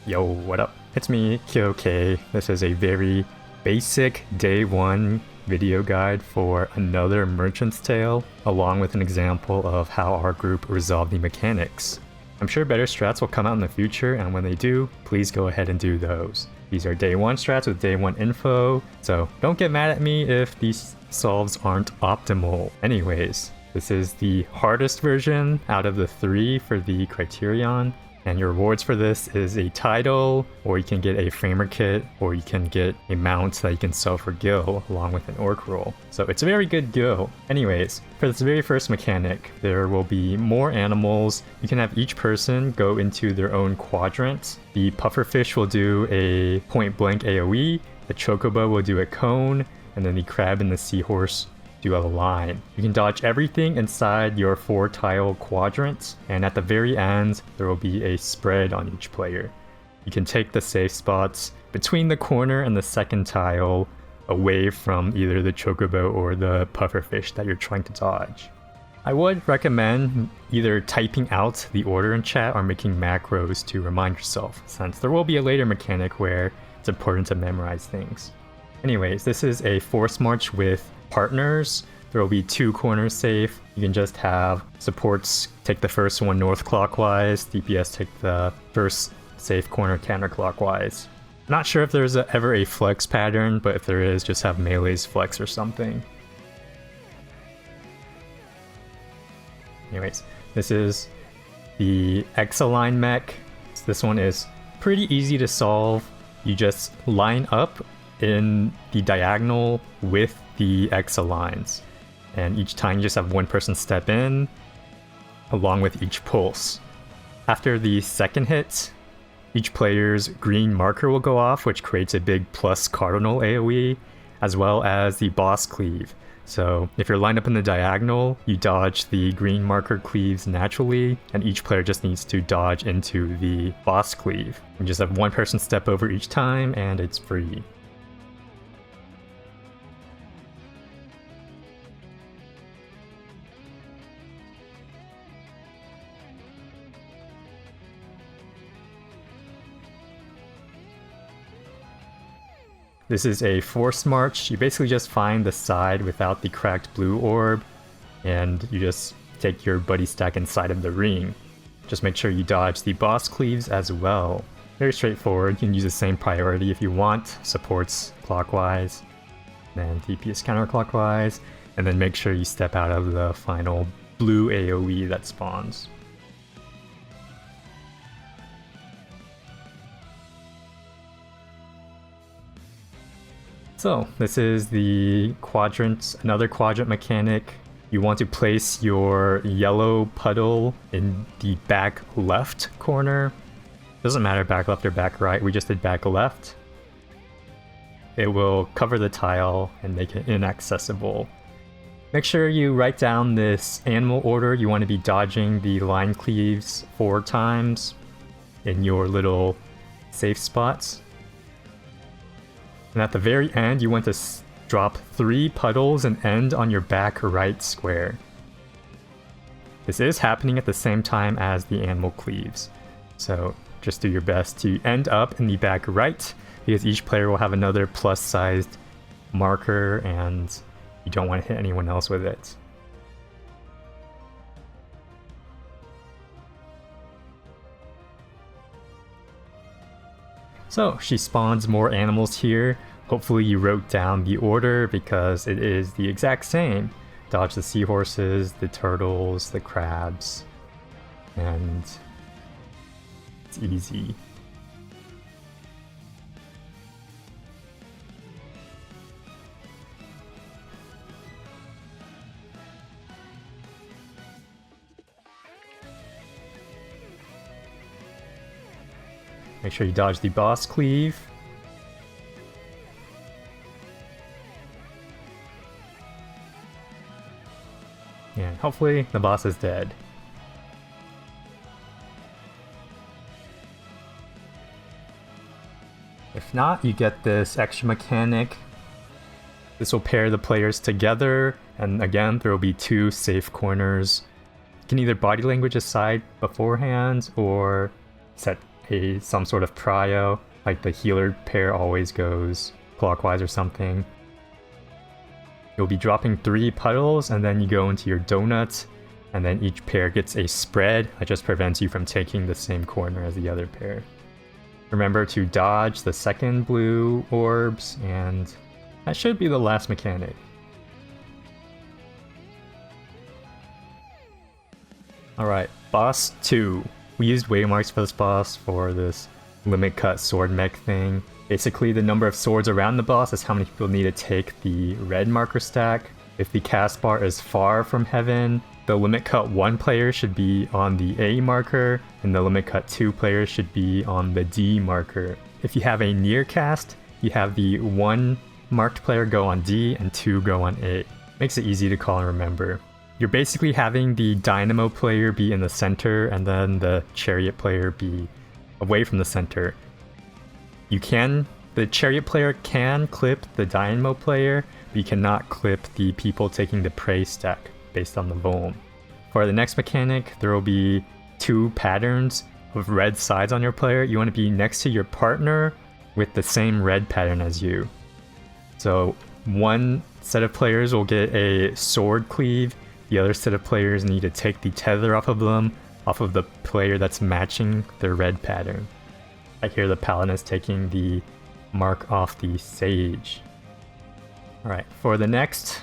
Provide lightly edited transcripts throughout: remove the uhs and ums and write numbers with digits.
Yo, what up? It's me, KOK. This is a very basic day one video guide for another Merchant's Tale, along with an example of how our group resolved the mechanics. I'm sure better strats will come out in the future, and when they do, please go ahead and do those. These are day one strats with day one info, so don't get mad at me if these solves aren't optimal. Anyways, this is the hardest version out of the three for the criterion. And your rewards for this is a title, or you can get a framer kit, or you can get a mount that you can sell for gil along with an orc roll. So it's a very good gil. Anyways, for this very first mechanic, there will be more animals. You can have each person go into their own quadrant. The pufferfish will do a point blank AoE, the chocobo will do a cone, and then the crab and the seahorse do a line. You can dodge everything inside your 4-tile quadrant, and at the very end there will be a spread on each player. You can take the safe spots between the corner and the second tile away from either the chocobo or the pufferfish that you're trying to dodge. I would recommend either typing out the order in chat or making macros to remind yourself, since there will be a later mechanic where it's important to memorize things. Anyways, this is a force march with partners. There will be 2 corners safe. You can just have supports take the first one north clockwise, DPS take the first safe corner counterclockwise. Not sure if there's ever a flex pattern, but if there is, just have melees flex or something. Anyways, this is the X-Align mech. This one is pretty easy to solve. You just line up in the diagonal with the X-Aligns, and each time you just have one person step in along with each pulse. After the second hit, each player's green marker will go off, which creates a big plus cardinal AoE, as well as the boss cleave. So if you're lined up in the diagonal, you dodge the green marker cleaves naturally, and each player just needs to dodge into the boss cleave. You just have one person step over each time, and it's free. This is a force march. You basically just find the side without the cracked blue orb, and you just take your buddy stack inside of the ring. Just make sure you dodge the boss cleaves as well. Very straightforward. You can use the same priority if you want. Supports clockwise, then DPS counterclockwise, and then make sure you step out of the final blue AoE that spawns. So this is the quadrant, another quadrant mechanic. You want to place your yellow puddle in the back left corner. Doesn't matter back left or back right, we just did back left. It will cover the tile and make it inaccessible. Make sure you write down this animal order. You want to be dodging the line cleaves 4 times in your little safe spots. And at the very end, you want to drop 3 puddles and end on your back right square. This is happening at the same time as the animal cleaves, so just do your best to end up in the back right, because each player will have another plus-sized marker and you don't want to hit anyone else with it. So she spawns more animals here. Hopefully you wrote down the order because it is the exact same. Dodge the seahorses, the turtles, the crabs, and it's easy. Make sure you dodge the boss cleave. And hopefully the boss is dead. If not, you get this extra mechanic. This will pair the players together, and again, there will be 2 safe corners. You can either body language aside beforehand or set some sort of prio, like the healer pair always goes clockwise or something. You'll be dropping 3 puddles, and then you go into your donut, and then each pair gets a spread that just prevents you from taking the same corner as the other pair. Remember to dodge the second blue orbs, and that should be the last mechanic. Alright, boss 2. We used waymarks for this boss for this limit cut sword mech thing. Basically, the number of swords around the boss is how many people need to take the red marker stack. If the cast bar is far from heaven, the limit cut 1 player should be on the A marker, and the limit cut 2 player should be on the D marker. If you have a near cast, you have the 1 marked player go on D and 2 go on A. Makes it easy to call and remember. You're basically having the dynamo player be in the center and then the chariot player be away from the center. The chariot player can clip the dynamo player, but you cannot clip the people taking the prey stack based on the Volm. For the next mechanic, there will be 2 patterns of red sides on your player. You want to be next to your partner with the same red pattern as you. So one set of players will get a sword cleave, the other set of players need to take the tether off of them, off of the player that's matching their red pattern. I hear the paladin is taking the mark off the sage. Alright, for the next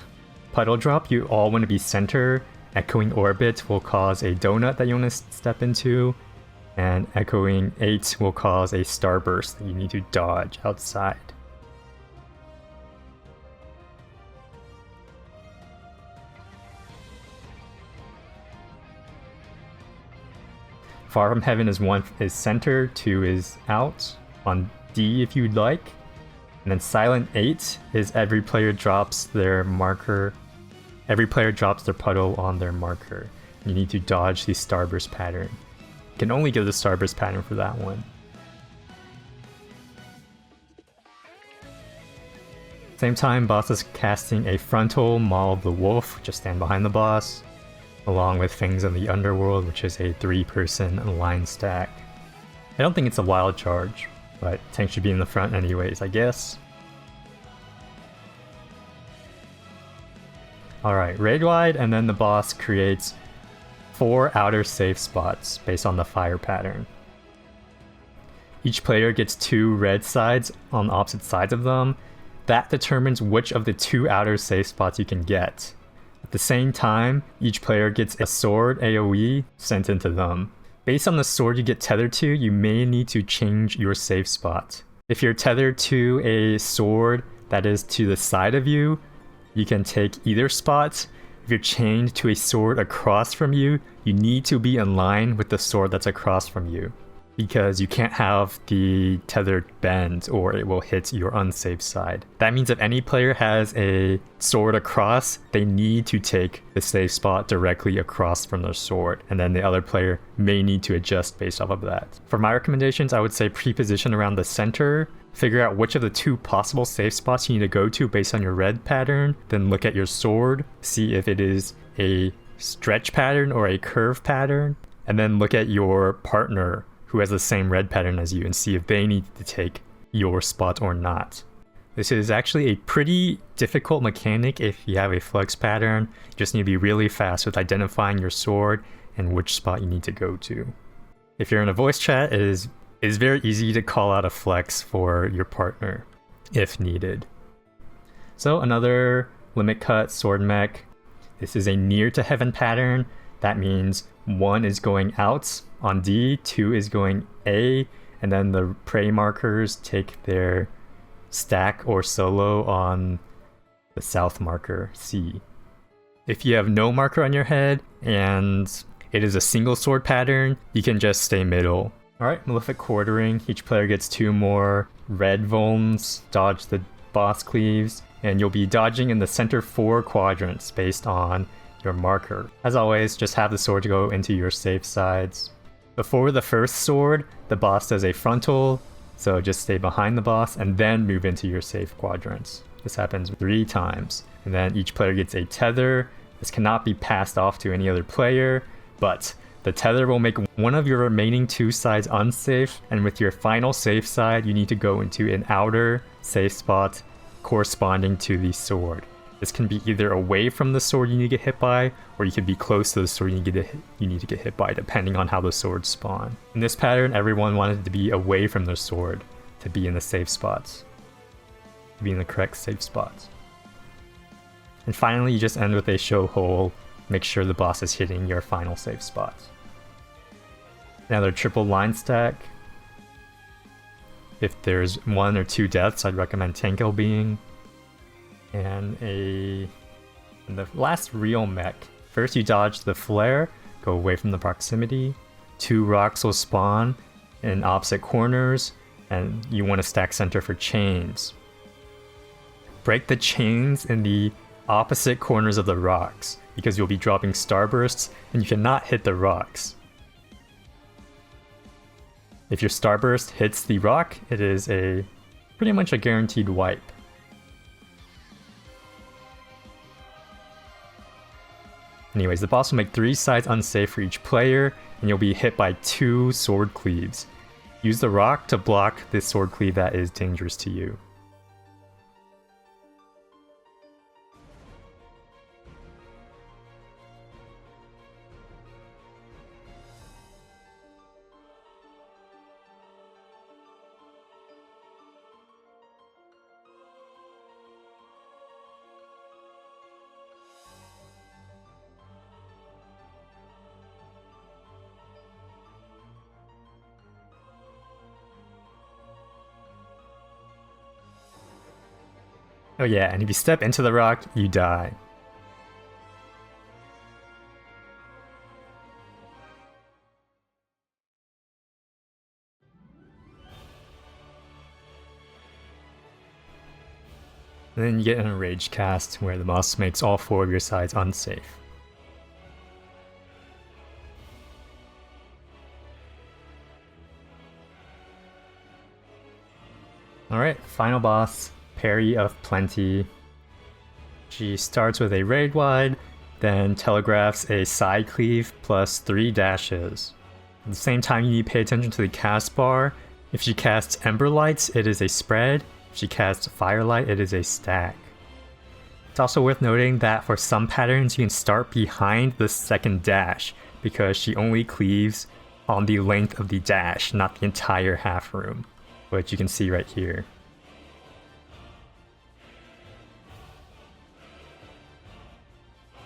puddle drop, you all want to be center. Echoing orbit will cause a donut that you want to step into, and echoing 8 will cause a starburst that you need to dodge outside. Far from heaven is center, 2 is out, on D if you'd like. And then silent 8 is every player drops their marker. Every player drops their puddle on their marker. You need to dodge the starburst pattern. You can only give the starburst pattern for that one. Same time, boss is casting a frontal Maul of the Wolf, just stand behind the boss, along with Fangs of the Underworld, which is a 3-person line stack. I don't think it's a wild charge, but tank should be in the front anyways, I guess. Alright, raid wide, and then the boss creates 4 outer safe spots based on the fire pattern. Each player gets 2 red sides on opposite sides of them. That determines which of the 2 outer safe spots you can get. At the same time, each player gets a sword AoE sent into them. Based on the sword you get tethered to, you may need to change your safe spot. If you're tethered to a sword that is to the side of you, you can take either spot. If you're chained to a sword across from you, you need to be in line with the sword that's across from you, because you can't have the tethered bend or it will hit your unsafe side. That means if any player has a sword across, they need to take the safe spot directly across from their sword, and then the other player may need to adjust based off of that. For my recommendations, I would say pre-position around the center, figure out which of the 2 possible safe spots you need to go to based on your red pattern, then look at your sword, see if it is a stretch pattern or a curve pattern, and then look at your partner who has the same red pattern as you and see if they need to take your spot or not. This is actually a pretty difficult mechanic if you have a flex pattern. You just need to be really fast with identifying your sword and which spot you need to go to. If you're in a voice chat, it is very easy to call out a flex for your partner if needed. So another limit cut sword mech. This is a near to heaven pattern. That means 1 is going out on D, 2 is going A, and then the prey markers take their stack or solo on the south marker, C. If you have no marker on your head and it is a single sword pattern, you can just stay middle. Alright, Malefic Quartering. Each player gets 2 more red Volms, dodge the boss cleaves, and you'll be dodging in the center 4 quadrants based on your marker. As always, just have the sword go into your safe sides. Before the first sword, the boss does a frontal, so just stay behind the boss and then move into your safe quadrants. This happens 3 times. And then each player gets a tether. This cannot be passed off to any other player, but The tether will make one of your remaining 2 sides unsafe, and with your final safe side, you need to go into an outer safe spot corresponding to the sword. This can be either away from the sword you need to get hit by, or you could be close to the sword you need to get hit by, depending on how the swords spawn. In this pattern, everyone wanted to be away from their sword to be in the safe spots, to be in the correct safe spots. And finally, you just end with a show hole. Make sure the boss is hitting your final safe spots. Another triple line stack. If there's 1 or 2 deaths, I'd recommend tank LBing. And the last real mech. First you dodge the flare, go away from the proximity. 2 rocks will spawn in opposite corners, and you want to stack center for chains. Break the chains in the opposite corners of the rocks, because you'll be dropping starbursts and you cannot hit the rocks. If your starburst hits the rock, it is pretty much a guaranteed wipe. Anyways, the boss will make 3 sides unsafe for each player, and you'll be hit by 2 sword cleaves. Use the rock to block this sword cleave that is dangerous to you. Oh yeah, and if you step into the rock, you die. And then you get an enraged cast where the boss makes all 4 of your sides unsafe. Alright, final boss. Parry of Plenty. She starts with a raid wide, then telegraphs a side cleave plus 3 dashes. At the same time, you need to pay attention to the cast bar. If she casts Ember Lights, it is a spread. If she casts Firelight, it is a stack. It's also worth noting that for some patterns, you can start behind the second dash, because she only cleaves on the length of the dash, not the entire half room, which you can see right here.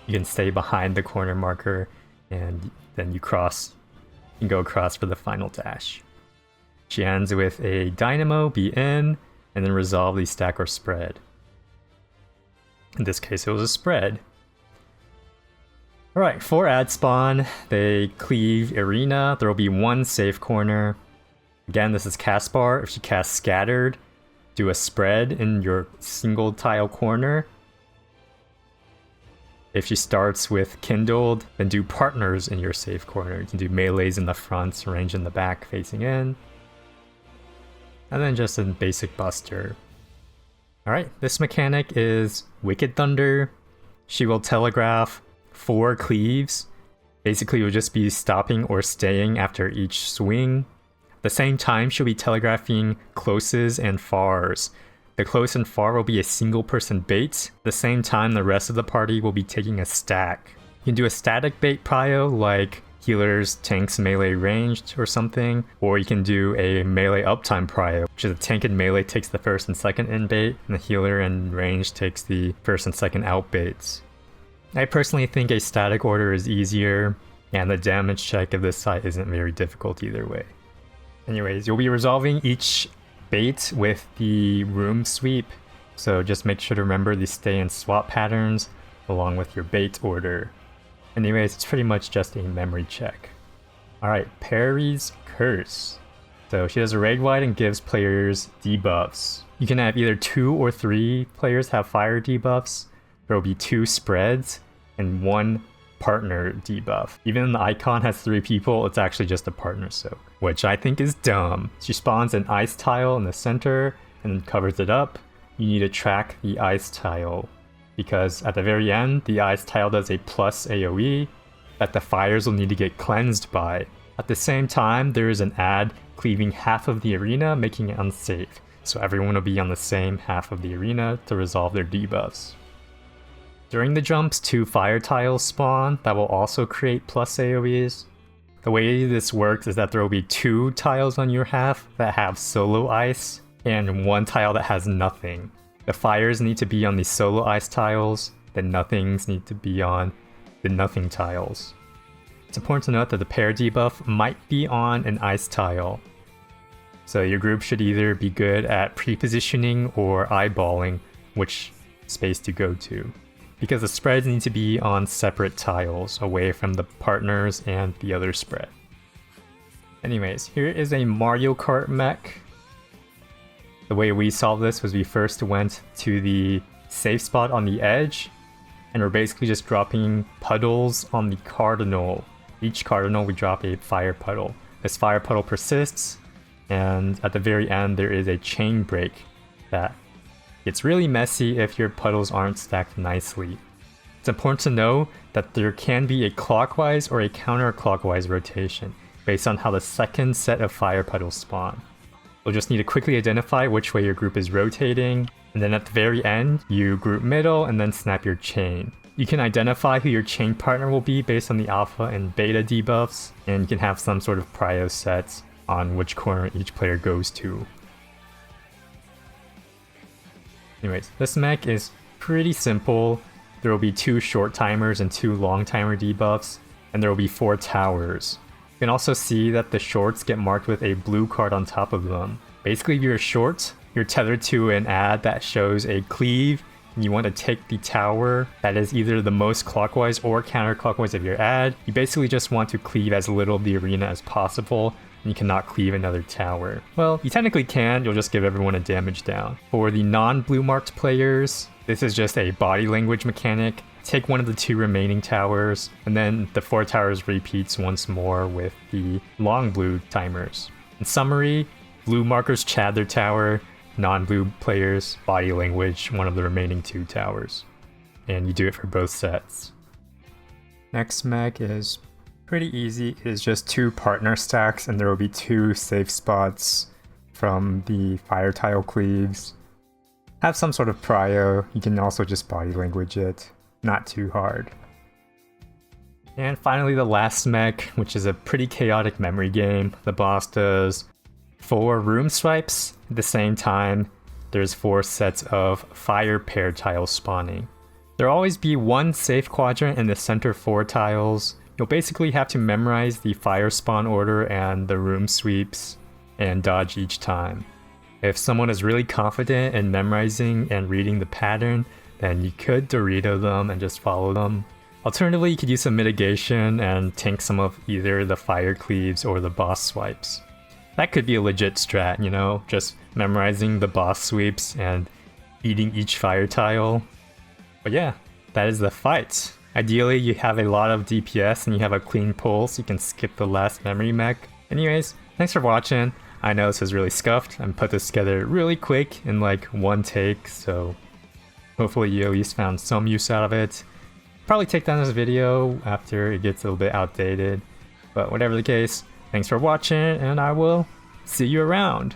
You can stay behind the corner marker, and then you can go across for the final dash. She ends with a Dynamo, be in, and then resolve the stack or spread. In this case, it was a spread. Alright, for ad spawn, they cleave Arena. There will be 1 safe corner. Again, this is cast bar. If she casts Scattered, do a spread in your single tile corner. If she starts with Kindled, then do Partners in your safe corner. You can do melees in the front, range in the back, facing in. And then just a basic buster. Alright, this mechanic is Wicked Thunder. She will telegraph 4 cleaves. Basically, you'll just be stopping or staying after each swing. At the same time, she'll be telegraphing closes and fars. The close and far will be a single person bait. At the same time, the rest of the party will be taking a stack. You can do a static bait prio like healers, tanks, melee, ranged or something, or you can do a melee uptime prio, which is a tank and melee takes the first and second in bait, and the healer and range takes the first and second out baits. I personally think a static order is easier, and the damage check of this side isn't very difficult either way. Anyways, you'll be resolving each bait with the room sweep, so just make sure to remember the stay and swap patterns along with your bait order. Anyways, it's pretty much just a memory check. Alright, Perry's Curse. So she does a raid wide and gives players debuffs. You can have either 2 or 3 players have fire debuffs. There will be 2 spreads and 1 partner debuff. Even though the icon has 3 people, it's actually just a partner soak, which I think is dumb. She spawns an ice tile in the center and covers it up. You need to track the ice tile, because at the very end, the ice tile does a plus AoE. that the fires will need to get cleansed by. At the same time, there is an ad cleaving half of the arena, making it unsafe, so everyone will be on the same half of the arena to resolve their debuffs. During the jumps, 2 fire tiles spawn that will also create plus AoEs. The way this works is that there will be 2 tiles on your half that have solo ice, and 1 tile that has nothing. The fires need to be on the solo ice tiles, the nothings need to be on the nothing tiles. It's important to note that the pair debuff might be on an ice tile. So your group should either be good at pre-positioning or eyeballing which space to go to, because the spreads need to be on separate tiles away from the partners and the other spread. Anyways, here is a Mario Kart mech. The way we solved this was we first went to the safe spot on the edge, and we're basically just dropping puddles on the cardinal. Each cardinal we drop a fire puddle. This fire puddle persists, and at the very end there is a chain break that gets really messy if your puddles aren't stacked nicely. It's important to know that there can be a clockwise or a counterclockwise rotation based on how the second set of fire puddles spawn. You'll just need to quickly identify which way your group is rotating, and then at the very end, you group middle and then snap your chain. You can identify who your chain partner will be based on the alpha and beta debuffs, and you can have some sort of prio sets on which corner each player goes to. Anyways, this mech is pretty simple. There will be 2 short timers and 2 long timer debuffs, and there will be 4 towers. You can also see that the shorts get marked with a blue card on top of them. Basically, if you're a short, you're tethered to an ad that shows a cleave, and you want to take the tower that is either the most clockwise or counterclockwise of your ad. You basically just want to cleave as little of the arena as possible, and you cannot cleave another tower. Well, you technically can, you'll just give everyone a damage down. For the non-blue marked players, this is just a body language mechanic. Take one of the 2 remaining towers, and then the 4 towers repeats once more with the long blue timers. In summary, blue markers chad their tower, non-blue players body language one of the remaining 2 towers. And you do it for both sets. Next mech is pretty easy. It is just 2 partner stacks, and there will be 2 safe spots from the fire tile cleaves. Have some sort of prio, you can also just body language it. Not too hard. And finally the last mech, which is a pretty chaotic memory game. The boss does 4 room swipes at the same time. There's 4 sets of fire pair tiles spawning. There'll always be 1 safe quadrant in the center 4 tiles. You'll basically have to memorize the fire spawn order and the room sweeps and dodge each time. If someone is really confident in memorizing and reading the pattern, then you could Dorito them and just follow them. Alternatively, you could use some mitigation and tank some of either the fire cleaves or the boss swipes. That could be a legit strat, you know, just memorizing the boss sweeps and eating each fire tile. But yeah, that is the fight. Ideally, you have a lot of DPS and you have a clean pull so you can skip the last memory mech. Anyways, thanks for watching. I know this is really scuffed and put this together really quick in like 1 take, so hopefully you at least found some use out of it. Probably take down this video after it gets a little bit outdated, but whatever the case, thanks for watching and I will see you around.